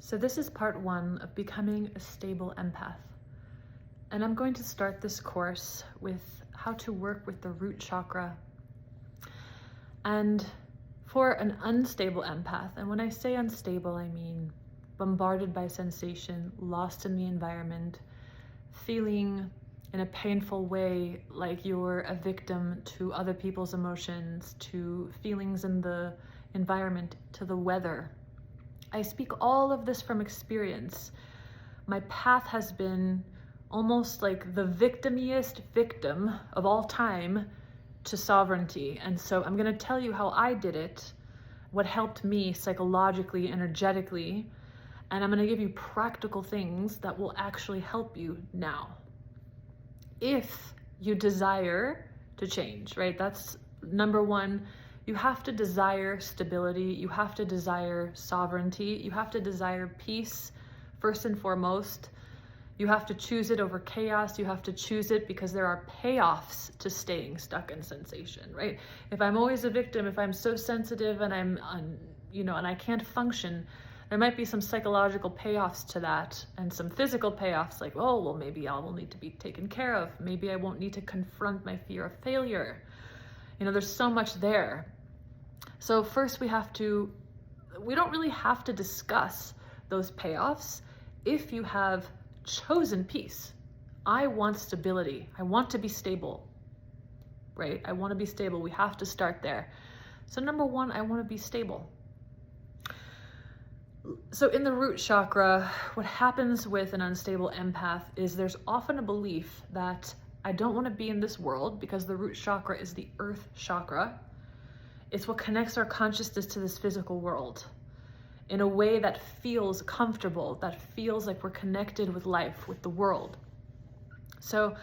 So this is part 1 of becoming a stable empath. And I'm going to start this course with how to work with the root chakra. And for an unstable empath, and when I say unstable, I mean bombarded by sensation, lost in the environment, feeling in a painful way like you're a victim to other people's emotions, to feelings in the environment, to the weather. I speak all of this from experience. My path has been almost like the victimiest victim of all time to sovereignty. And so I'm going to tell you how I did it, what helped me psychologically, energetically, and I'm going to give you practical things that will actually help you now. If you desire to change, right? That's number 1. You have to desire stability. You have to desire sovereignty. You have to desire peace, first and foremost. You have to choose it over chaos. You have to choose it because there are payoffs to staying stuck in sensation, right? If I'm always a victim, if I'm so sensitive and and I can't function, there might be some psychological payoffs to that and some physical payoffs like, oh, well, maybe I will need to be taken care of. Maybe I won't need to confront my fear of failure. There's so much there. So first we don't really have to discuss those payoffs if you have chosen peace. I want stability. I want to be stable, right? I want to be stable. We have to start there. So number 1, I want to be stable. So in the root chakra, what happens with an unstable empath is there's often a belief that I don't want to be in this world because the root chakra is the earth chakra. It's what connects our consciousness to this physical world in a way that feels comfortable, that feels like we're connected with life, with the world. So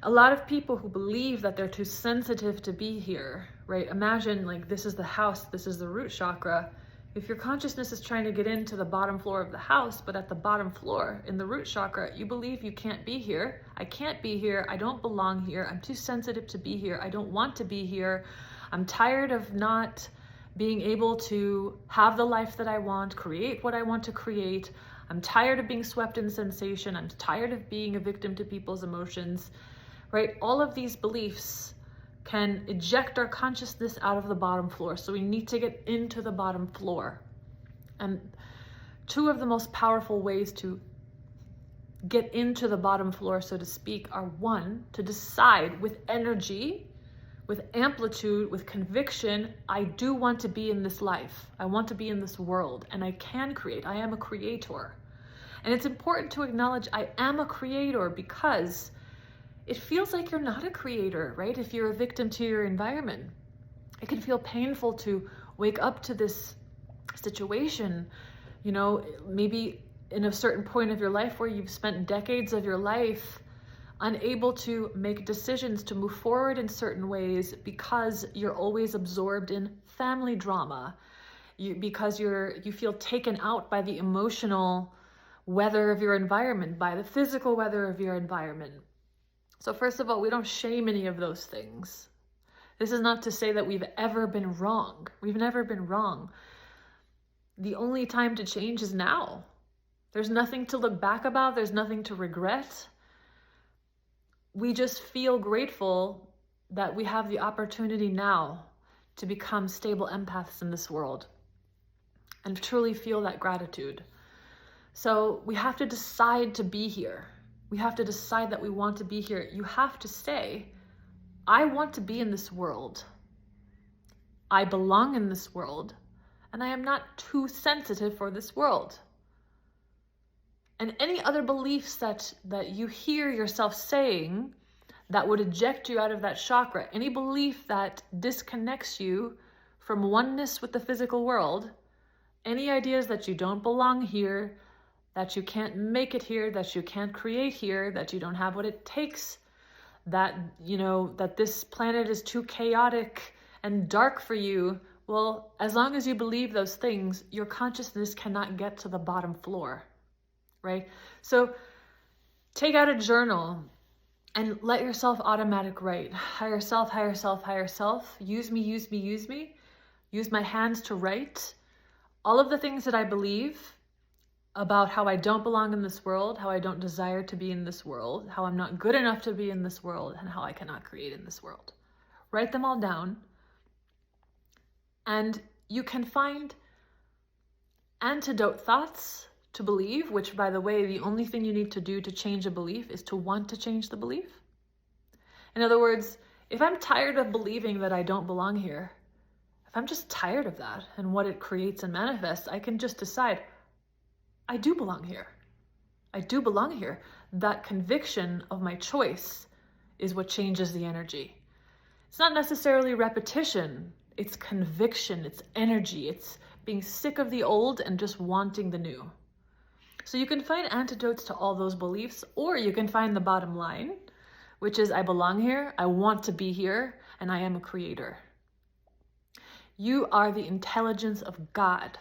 a lot of people who believe that they're too sensitive to be here, right? Imagine like this is the house, this is the root chakra. If your consciousness is trying to get into the bottom floor of the house, but at the bottom floor in the root chakra, you believe you can't be here. I can't be here. I don't belong here. I'm too sensitive to be here. I don't want to be here. I'm tired of not being able to have the life that I want, create what I want to create. I'm tired of being swept in sensation. I'm tired of being a victim to people's emotions, right? All of these beliefs can eject our consciousness out of the bottom floor. So we need to get into the bottom floor. And 2 of the most powerful ways to get into the bottom floor, so to speak, are 1, to decide with energy, with amplitude, with conviction, I do want to be in this life. I want to be in this world, and I can create. I am a creator. And it's important to acknowledge I am a creator because it feels like you're not a creator, right? If you're a victim to your environment, it can feel painful to wake up to this situation, maybe in a certain point of your life where you've spent decades of your life unable to make decisions to move forward in certain ways because you're always absorbed in family drama, because you feel taken out by the emotional weather of your environment, by the physical weather of your environment. So first of all, we don't shame any of those things. This is not to say that we've ever been wrong. We've never been wrong. The only time to change is now. There's nothing to look back about. There's nothing to regret. We just feel grateful that we have the opportunity now to become stable empaths in this world and truly feel that gratitude. So we have to decide to be here. We have to decide that we want to be here. You have to say, I want to be in this world. I belong in this world, and I am not too sensitive for this world. And any other beliefs that you hear yourself saying that would eject you out of that chakra, any belief that disconnects you from oneness with the physical world, any ideas that you don't belong here, that you can't make it here, that you can't create here, that you don't have what it takes, that this planet is too chaotic and dark for you. Well, as long as you believe those things, your consciousness cannot get to the bottom floor, right? So take out a journal and let yourself automatic write. Higher self, higher self, higher self. Use me, use me, use me. Use my hands to write. All of the things that I believe, about how I don't belong in this world, how I don't desire to be in this world, how I'm not good enough to be in this world, and how I cannot create in this world. Write them all down, and you can find antidote thoughts to believe, which, by the way, the only thing you need to do to change a belief is to want to change the belief. In other words, if I'm tired of believing that I don't belong here, if I'm just tired of that and what it creates and manifests, I can just decide, I do belong here. I do belong here. That conviction of my choice is what changes the energy. It's not necessarily repetition. It's conviction. It's energy. It's being sick of the old and just wanting the new. So you can find antidotes to all those beliefs, or you can find the bottom line, which is I belong here, I want to be here, and I am a creator. You are the intelligence of God.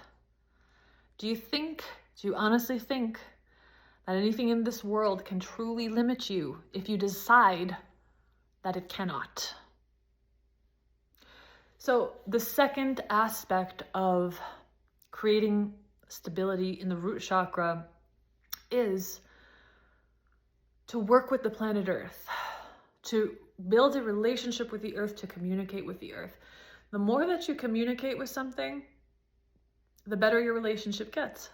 Do you honestly think that anything in this world can truly limit you if you decide that it cannot? So the second aspect of creating stability in the root chakra is to work with the planet Earth, to build a relationship with the Earth, to communicate with the Earth. The more that you communicate with something, the better your relationship gets.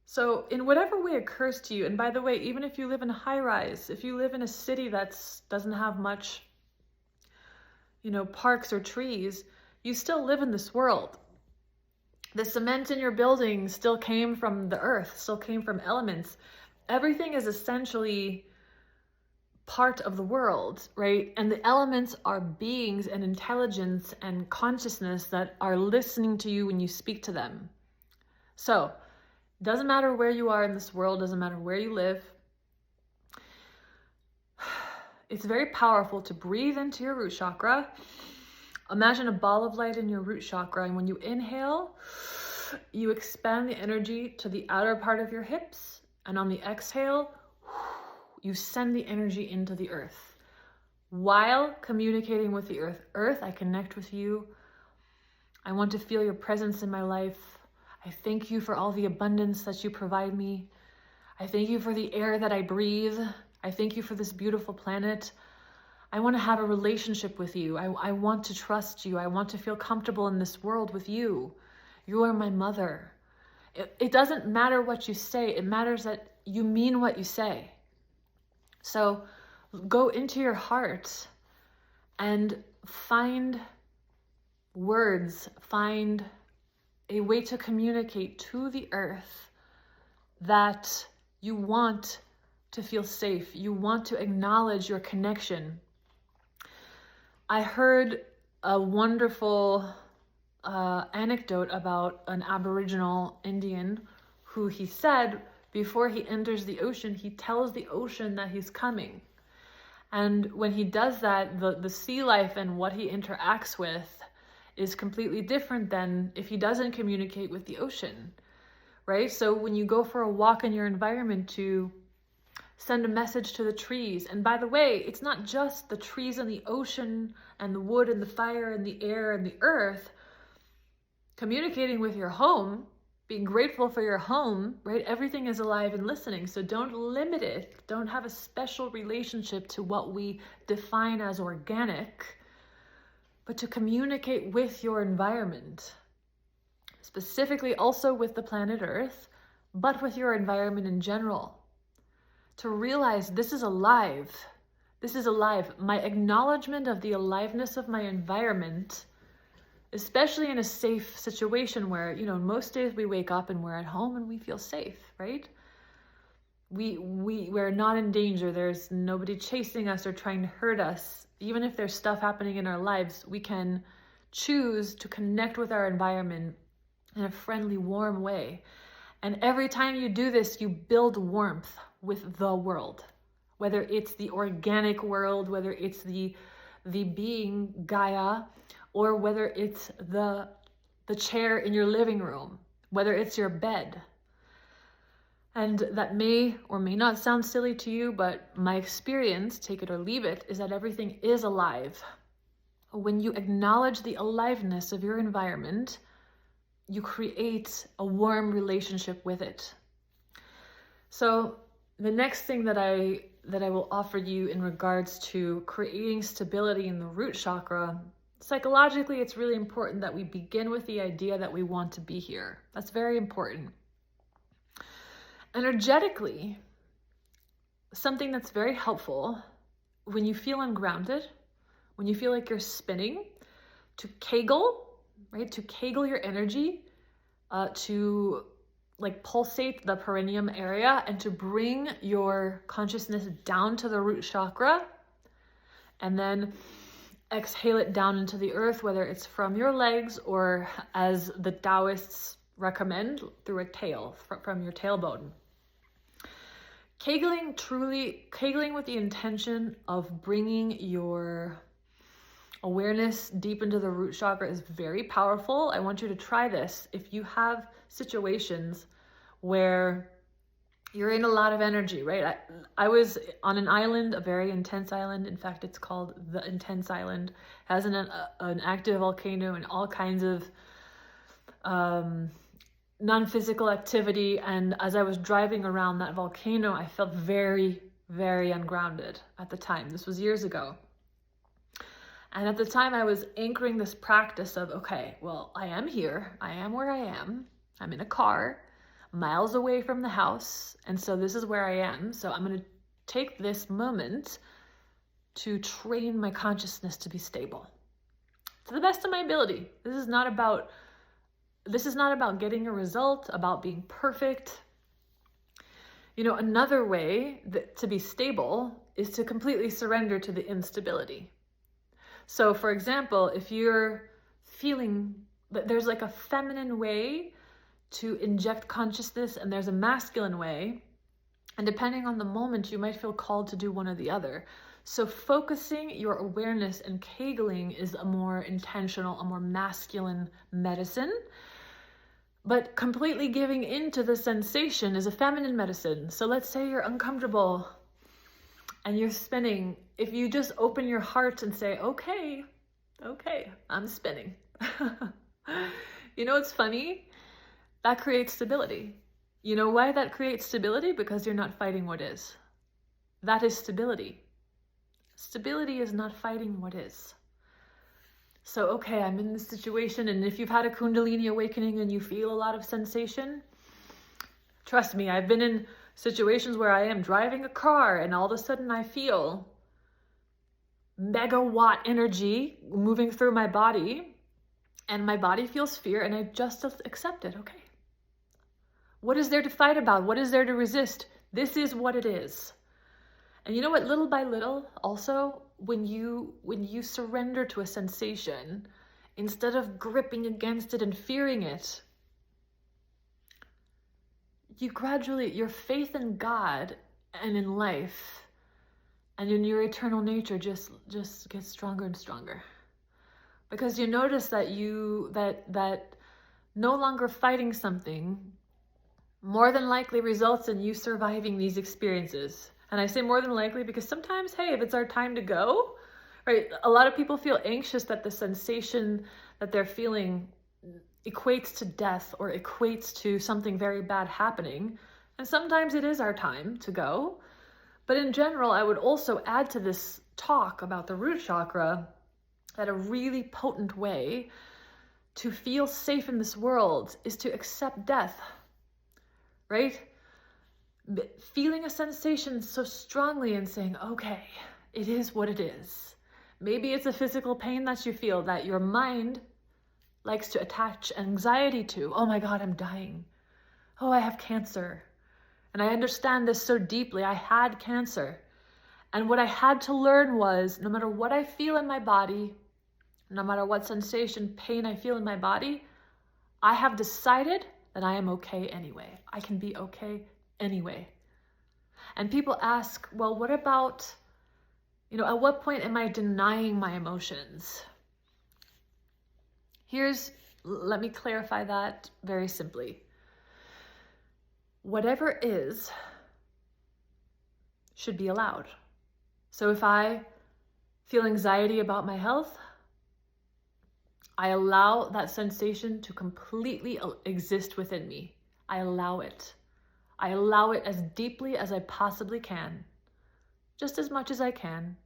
So in whatever way occurs to you, and by the way, even if you live in a high rise, if you live in a city that doesn't have much, parks or trees, you still live in this world. The cement in your building still came from the earth, still came from elements. Everything is essentially part of the world, right? And the elements are beings and intelligence and consciousness that are listening to you when you speak to them. So, doesn't matter where you are in this world, doesn't matter where you live. It's very powerful to breathe into your root chakra. Imagine a ball of light in your root chakra, and when you inhale, you expand the energy to the outer part of your hips, and on the exhale, you send the energy into the earth. While communicating with the earth, Earth, I connect with you. I want to feel your presence in my life. I thank you for all the abundance that you provide me. I thank you for the air that I breathe. I thank you for this beautiful planet. I want to have a relationship with you. I want to trust you. I want to feel comfortable in this world with you. You are my mother. It doesn't matter what you say. It matters that you mean what you say. So go into your heart and find words, find a way to communicate to the earth that you want to feel safe. You want to acknowledge your connection. I heard a wonderful anecdote about an Aboriginal Indian who he said before he enters the ocean, he tells the ocean that he's coming. And when he does that, the sea life and what he interacts with is completely different than if he doesn't communicate with the ocean, right? So when you go for a walk in your environment, to send a message to the trees. And by the way, it's not just the trees and the ocean and the wood and the fire and the air and the earth. Communicating with your home, being grateful for your home, right? Everything is alive and listening. So don't limit it. Don't have a special relationship to what we define as organic, but to communicate with your environment, specifically also with the planet Earth, but with your environment in general. To realize this is alive. This is alive. My acknowledgement of the aliveness of my environment, especially in a safe situation where, most days we wake up and we're at home and we feel safe, right? We're not in danger. There's nobody chasing us or trying to hurt us. Even if there's stuff happening in our lives, we can choose to connect with our environment in a friendly, warm way. And every time you do this, you build warmth with the world, whether it's the organic world, whether it's the being Gaia, or whether it's the chair in your living room, whether it's your bed. And that may or may not sound silly to you, but my experience, take it or leave it, is that everything is alive. When you acknowledge the aliveness of your environment, you create a warm relationship with it. So the next thing that I will offer you in regards to creating stability in the root chakra, psychologically, it's really important that we begin with the idea that we want to be here. That's very important. Energetically, something that's very helpful when you feel ungrounded, when you feel like you're spinning, to kegel, right? To kegel your energy, to like pulsate the perineum area and to bring your consciousness down to the root chakra and then exhale it down into the earth, whether it's from your legs or, as the Taoists recommend, through a tail, from your tailbone. Kegling with the intention of bringing your awareness deep into the root chakra is very powerful. I want you to try this. If you have situations where you're in a lot of energy, right? I was on an island, a very intense island. In fact, it's called the Intense Island. It has an active volcano and all kinds of non-physical activity. And as I was driving around that volcano, I felt very, very ungrounded at the time. This was years ago. And at the time I was anchoring this practice of, okay, well, I am here. I am where I am. I'm in a car, miles away from the house. And so this is where I am. So I'm going to take this moment to train my consciousness to be stable to the best of my ability. This is not about getting a result, about being perfect. You know, another way to be stable is to completely surrender to the instability. So for example, if you're feeling that there's like a feminine way to inject consciousness and there's a masculine way, and depending on the moment, you might feel called to do one or the other. So focusing your awareness and kegling is a more intentional, a more masculine medicine. But completely giving into the sensation is a feminine medicine. So let's say you're uncomfortable and you're spinning. If you just open your heart and say, okay, I'm spinning. You know, it's funny. That creates stability. You know why that creates stability? Because you're not fighting what is. That is stability. Stability is not fighting what is. So, okay, I'm in this situation, and if you've had a Kundalini awakening and you feel a lot of sensation, trust me, I've been in situations where I am driving a car and all of a sudden I feel megawatt energy moving through my body, and my body feels fear, and I just accept it. Okay. What is there to fight about? What is there to resist? This is what it is. And you know what? Little by little, also, when you surrender to a sensation, instead of gripping against it and fearing it, your faith in God and in life and in your eternal nature just gets stronger and stronger. Because you notice that that no longer fighting something more than likely results in you surviving these experiences. And I say more than likely because sometimes, hey, if it's our time to go, right? A lot of people feel anxious that the sensation that they're feeling equates to death or equates to something very bad happening. And sometimes it is our time to go. But in general, I would also add to this talk about the root chakra that a really potent way to feel safe in this world is to accept death, right? Feeling a sensation so strongly and saying, okay, it is what it is. Maybe it's a physical pain that you feel that your mind likes to attach anxiety to. Oh my God, I'm dying. Oh, I have cancer. And I understand this so deeply. I had cancer. And what I had to learn was, no matter what I feel in my body, no matter what sensation, pain I feel in my body, I have decided that I am okay anyway. I can be okay anyway. And people ask, well, what about, at what point am I denying my emotions? Let me clarify that very simply. Whatever is should be allowed. So if I feel anxiety about my health, I allow that sensation to completely exist within me. I allow it. I allow it as deeply as I possibly can, just as much as I can.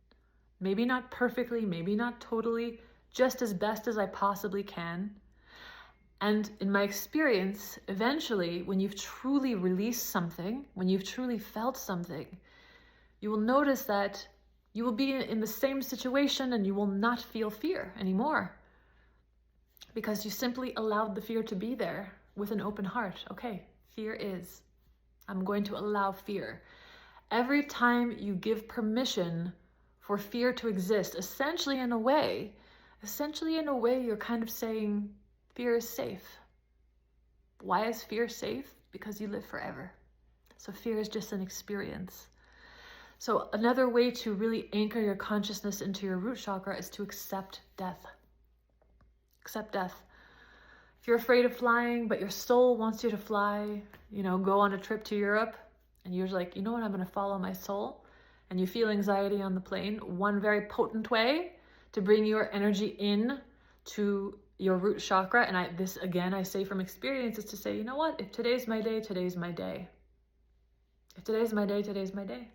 Maybe not perfectly, maybe not totally, just as best as I possibly can. And in my experience, eventually, when you've truly released something, when you've truly felt something, you will notice that you will be in the same situation and you will not feel fear anymore, because you simply allowed the fear to be there with an open heart. Okay, fear is. I'm going to allow fear. Every time you give permission for fear to exist, essentially in a way, you're kind of saying fear is safe. Why is fear safe? Because you live forever. So fear is just an experience. So another way to really anchor your consciousness into your root chakra is to accept death. Accept death. If you're afraid of flying, but your soul wants you to fly, go on a trip to Europe, and you're like, you know what, I'm going to follow my soul, and you feel anxiety on the plane, one very potent way to bring your energy in to your root chakra, and I say from experience, is to say, you know what, if today's my day, today's my day. If today's my day, today's my day.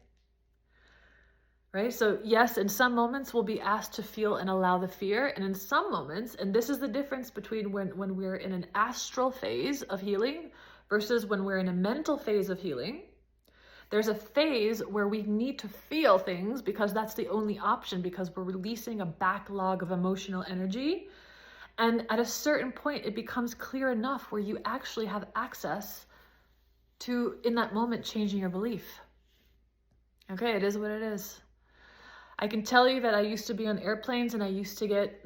Right? So yes, in some moments we'll be asked to feel and allow the fear. And in some moments, and this is the difference between when we're in an astral phase of healing versus when we're in a mental phase of healing, there's a phase where we need to feel things because that's the only option, because we're releasing a backlog of emotional energy. And at a certain point, it becomes clear enough where you actually have access to, in that moment, changing your belief. Okay, it is what it is. I can tell you that I used to be on airplanes and I used to get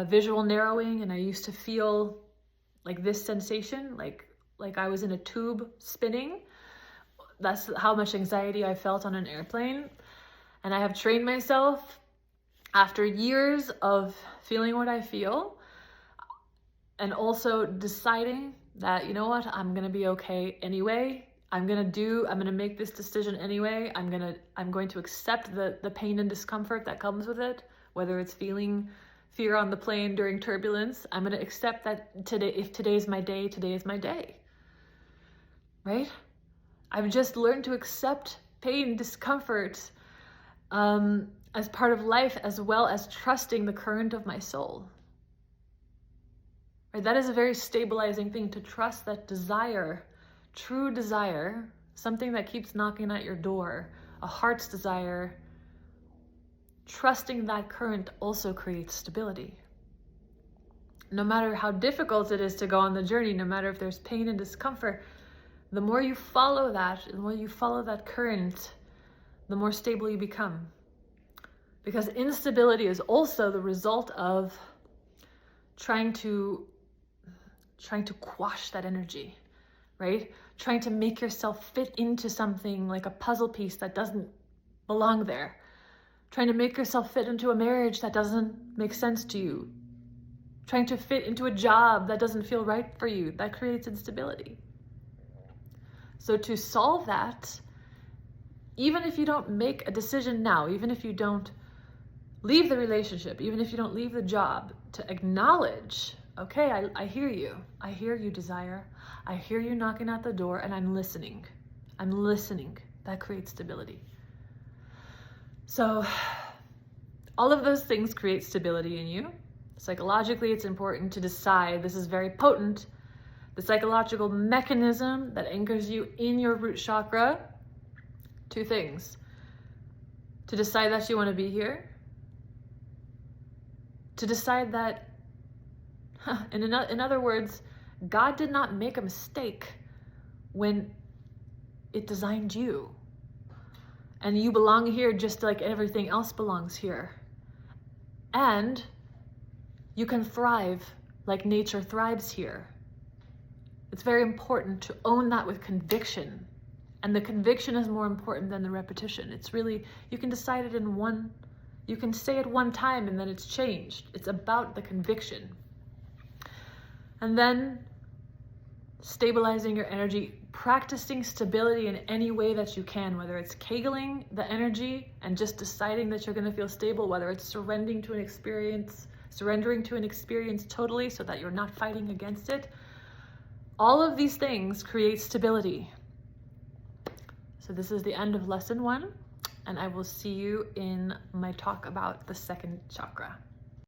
visual narrowing, and I used to feel like this sensation, like I was in a tube spinning. That's how much anxiety I felt on an airplane. And I have trained myself after years of feeling what I feel, and also deciding that, you know what, I'm going to be okay anyway. I'm going to make this decision anyway. I'm going to accept the pain and discomfort that comes with it, whether it's feeling fear on the plane during turbulence. I'm going to accept that if today's my day, today is my day. Right? I've just learned to accept pain, discomfort, as part of life, as well as trusting the current of my soul. Right? That is a very stabilizing thing, to trust that desire, true desire, something that keeps knocking at your door, a heart's desire, trusting that current also creates stability. No matter how difficult it is to go on the journey, no matter if there's pain and discomfort, the more you follow that current, the more stable you become. Because instability is also the result of trying to quash that energy, right? Trying to make yourself fit into something like a puzzle piece that doesn't belong there. Trying to make yourself fit into a marriage that doesn't make sense to you. Trying to fit into a job that doesn't feel right for you. That creates instability. So to solve that, even if you don't make a decision now, even if you don't leave the relationship, even if you don't leave the job, to acknowledge, okay, I hear you. I hear you, desire. I hear you knocking at the door, and I'm listening. I'm listening. That creates stability. So all of those things create stability in you. Psychologically, it's important to decide, this is very potent, the psychological mechanism that anchors you in your root chakra. Two things: to decide that you want to be here, to decide that, in other words, God did not make a mistake when it designed you. And you belong here just like everything else belongs here. And you can thrive like nature thrives here. It's very important to own that with conviction. And the conviction is more important than the repetition. It's really, you can decide it you can say it one time and then it's changed. It's about the conviction. And then stabilizing your energy, practicing stability in any way that you can, whether it's kegling the energy and just deciding that you're going to feel stable, whether it's surrendering to an experience surrendering to an experience totally so that you're not fighting against it. All of these things create stability. So this is the end of lesson 1, and I will see you in my talk about the second chakra.